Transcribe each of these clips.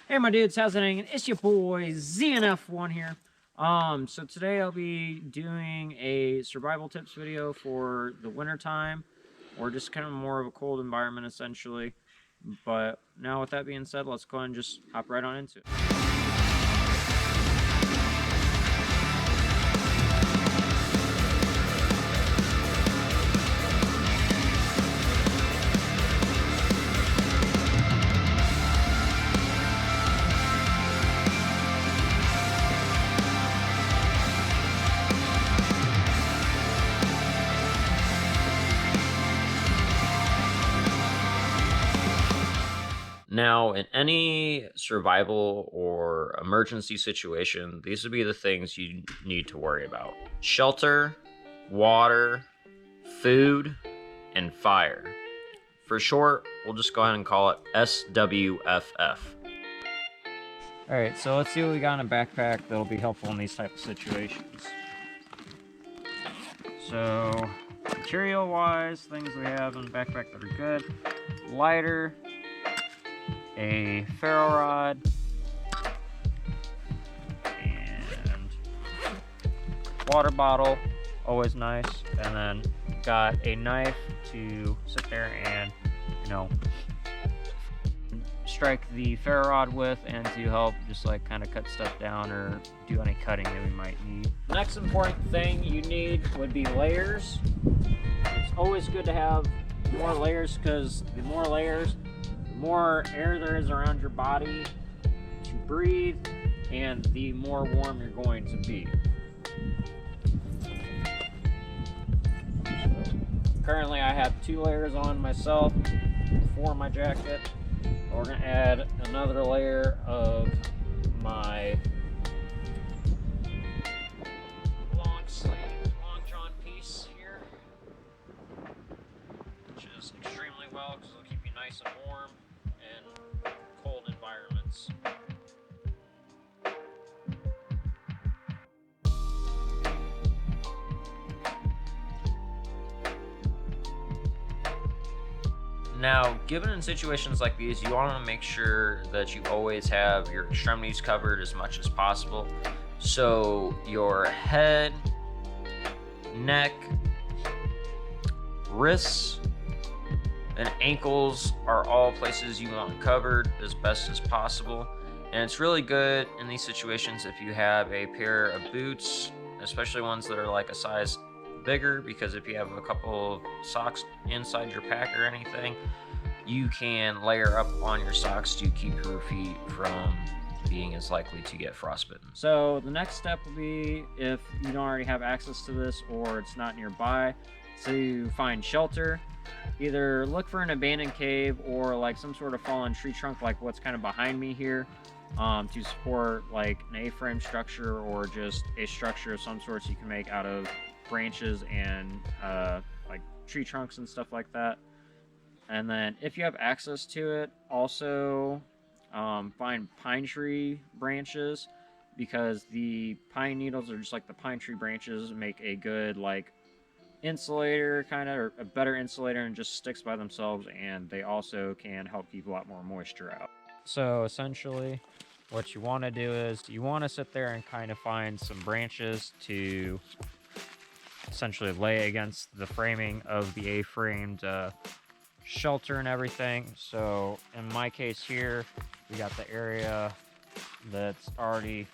Hey my dudes, how's it hanging? It's your boy ZNF1 here. So today I'll be doing a survival tips video for the winter time, or just kind of more of a cold environment essentially. But now with that being said, let's go ahead and just hop right on into it. Now, in any survival or emergency situation, these would be the things you need to worry about: shelter, water, food, and fire. For short, we'll just go ahead and call it SWFF. Alright, so let's see what we got in a backpack that'll be helpful in these type of situations. So, material-wise, things we have in the backpack that are good: lighter, a ferro rod, and water bottle, always nice, and then got a knife to sit there and, strike the ferro rod with, and to help just like kind of cut stuff down or do any cutting that we might need. Next important thing you need would be layers. It's always good to have more layers, because the more layers, the more air there is around your body to breathe, and the more warm you're going to be. Currently I have 2 layers on myself for my jacket. We're going to add another layer of my long sleeve, long john piece here, which is extremely well because it'll keep you nice and warm in cold environments. Now, given in situations like these, you want to make sure that you always have your extremities covered as much as possible. So your head, neck, wrists, and ankles are all places you want covered as best as possible. And it's really good in these situations if you have a pair of boots, especially ones that are like a size bigger, because if you have a couple of socks inside your pack or anything, you can layer up on your socks to keep your feet from being as likely to get frostbitten. So the next step will be, if you don't already have access to this or it's not nearby, to find shelter. Either look for an abandoned cave or like some sort of fallen tree trunk like what's kind of behind me here, to support like an A-frame structure or just a structure of some sorts you can make out of branches and like tree trunks and stuff like that. And then if you have access to it, also find pine tree branches, because the pine needles are just like the pine tree branches, make a good like insulator kind of, or a better insulator, and just sticks by themselves, and they also can help keep a lot more moisture out. So essentially what you want to do is you want to sit there and kind of find some branches to essentially lay against the framing of the A-framed shelter and everything. So in my case here, we got the area that's already,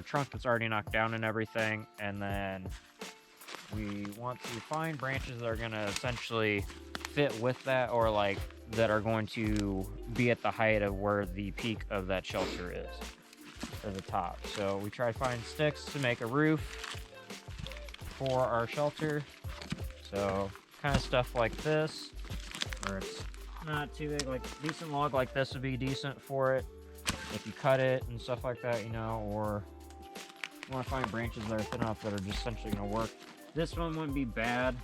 trunk that's already knocked down and everything, and then we want to find branches that are going to essentially fit with that, or like that are going to be at the height of where the peak of that shelter is, or the top. So we try to find sticks to make a roof for our shelter. So kind of stuff like this, where it's not too big, like decent log like this would be decent for it if you cut it and stuff like that, or you want to find branches that are thin enough that are just essentially going to work. This one wouldn't be bad,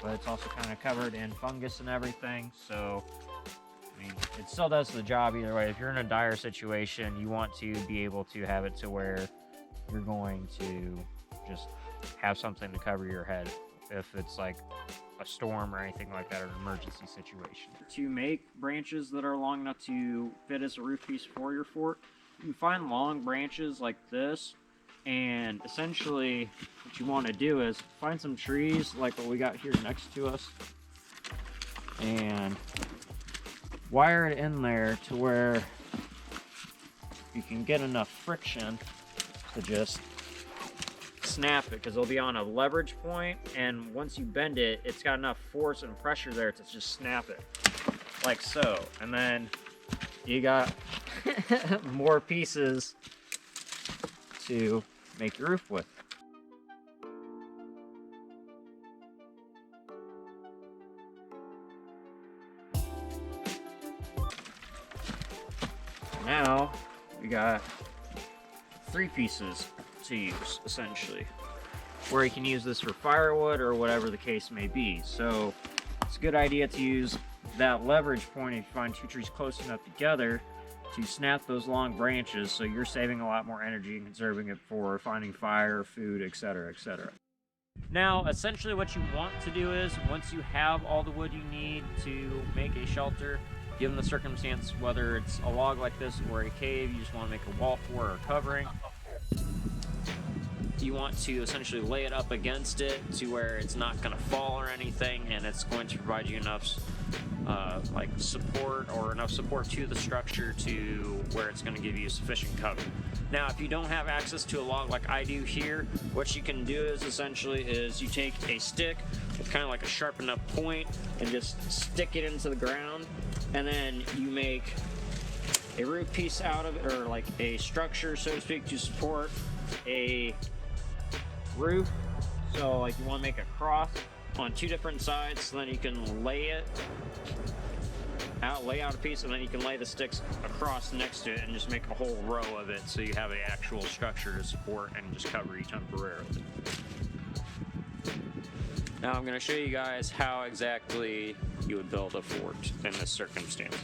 but it's also kind of covered in fungus and everything, so I mean, it still does the job either way. If you're in a dire situation, you want to be able to have it to where you're going to just have something to cover your head if it's like a storm or anything like that, or an emergency situation. To make branches that are long enough to fit as a roof piece for your fort, you can find long branches like this, and essentially what you want to do is find some trees like what we got here next to us and wire it in there to where you can get enough friction to just snap it, because it'll be on a leverage point, and once you bend it, it's got enough force and pressure there to just snap it like so, and then you got more pieces to make your roof with. Now we got 3 pieces to use, essentially, where you can use this for firewood or whatever the case may be. So it's a good idea to use that leverage point if you find 2 trees close enough together to snap those long branches, so you're saving a lot more energy and conserving it for finding fire, food, etc., etc. Now, essentially what you want to do is, once you have all the wood you need to make a shelter, given the circumstance, whether it's a log like this or a cave, you just want to make a wall for or covering, you want to essentially lay it up against it to where it's not going to fall or anything, and it's going to provide you enough like support, or enough support to the structure to where it's going to give you sufficient cover. Now, if you don't have access to a log like I do here, what you can do is essentially you take a stick with kind of like a sharp enough point and just stick it into the ground, and then you make a roof piece out of it, or like a structure, so to speak, to support a roof. So like you want to make a cross on 2 different sides, so then you can lay out a piece, and then you can lay the sticks across next to it and just make a whole row of it, so you have an actual structure to support and just cover you temporarily. Now I'm going to show you guys how exactly you would build a fort in this circumstance.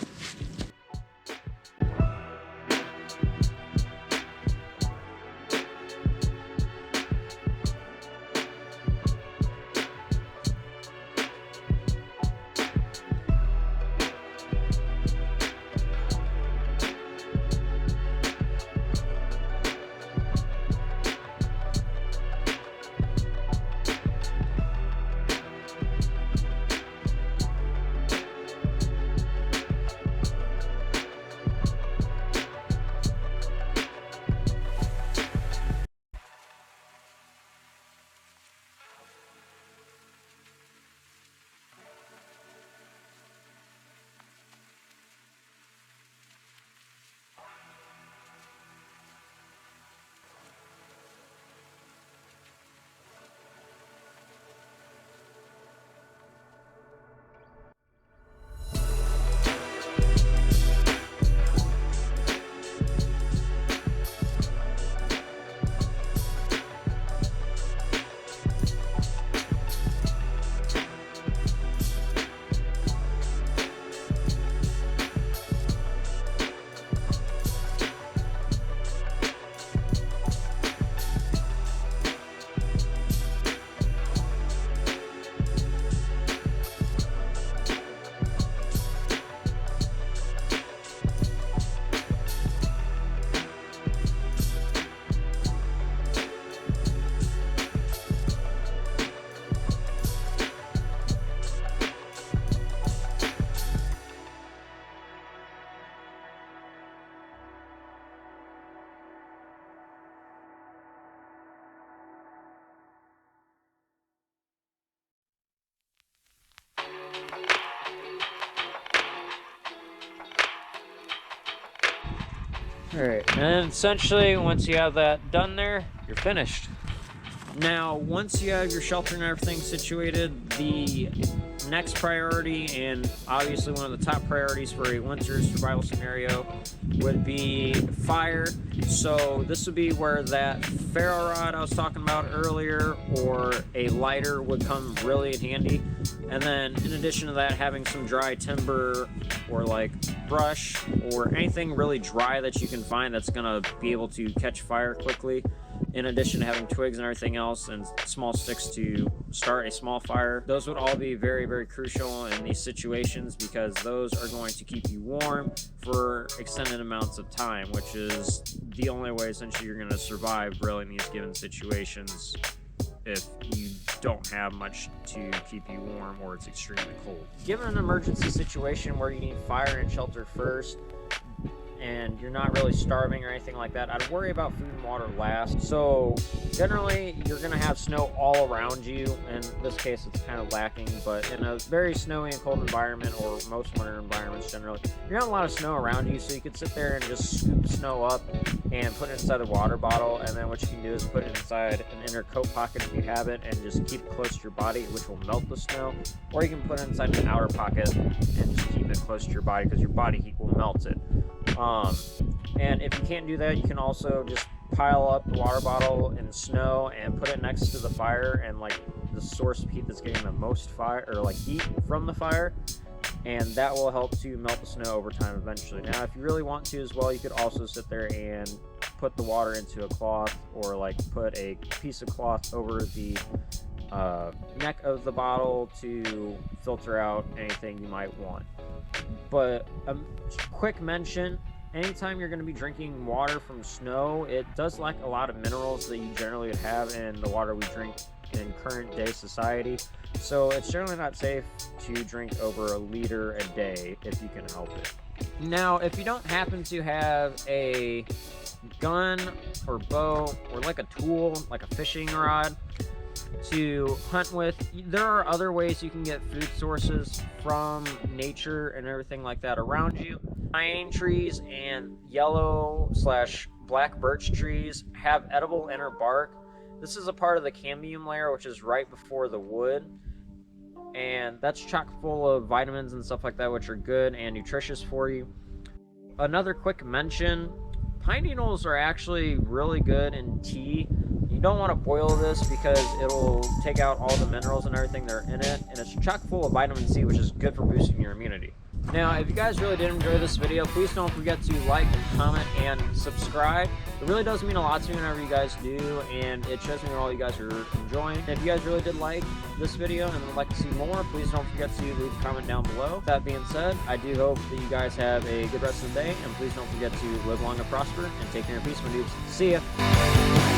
Alright, and essentially once you have that done there, you're finished. Now, once you have your shelter and everything situated, the next priority, and obviously one of the top priorities for a winter survival scenario, would be fire. So this would be where that ferro rod I was talking about earlier, or a lighter, would come really in handy. And then in addition to that, having some dry timber or like brush or anything really dry that you can find that's gonna be able to catch fire quickly in addition to having twigs and everything else and small sticks to start a small fire. Those would all be very, very crucial in these situations because those are going to keep you warm for extended amounts of time, which is the only way essentially you're going to survive grilling these given situations if you don't have much to keep you warm or it's extremely cold. Given an emergency situation where you need fire and shelter first, and you're not really starving or anything like that, I'd worry about food and water last. So generally you're going to have snow all around you. In this case it's kind of lacking, but in a very snowy and cold environment, or most winter environments generally, you're not a lot of snow around you, so you could sit there and just scoop snow up and put it inside a water bottle, and then what you can do is put it inside an inner coat pocket if you have it, and just keep it close to your body, which will melt the snow. Or you can put it inside an outer pocket and just keep it close to your body because your body heat will melt it. And if you can't do that, you can also just pile up the water bottle in snow and put it next to the fire and like the source of heat that's getting the most fire, or like heat from the fire, and that will help to melt the snow over time eventually. Now if you really want to as well, you could also sit there and put the water into a cloth, or like put a piece of cloth over the neck of the bottle to filter out anything you might want. But quick mention, anytime you're going to be drinking water from snow, it does lack a lot of minerals that you generally would have in the water we drink in current day society. So it's generally not safe to drink over a liter a day if you can help it. Now, if you don't happen to have a gun or bow or like a tool, like a fishing rod to hunt with, there are other ways you can get food sources from nature and everything like that around you. Pine trees and yellow/black birch trees have edible inner bark. This is a part of the cambium layer, which is right before the wood, and that's chock full of vitamins and stuff like that, which are good and nutritious for you. Another quick mention, pine needles are actually really good in tea. You don't want to boil this because it'll take out all the minerals and everything that are in it, and it's chock full of vitamin C, which is good for boosting your immunity. Now, if you guys really did enjoy this video, please don't forget to like and comment and subscribe. It really does mean a lot to me whenever you guys do, and it shows me what all you guys are enjoying. If you guys really did like this video and would like to see more, please don't forget to leave a comment down below. That being said, I do hope that you guys have a good rest of the day, and please don't forget to live long and prosper, and take care of peace, my dudes. See ya!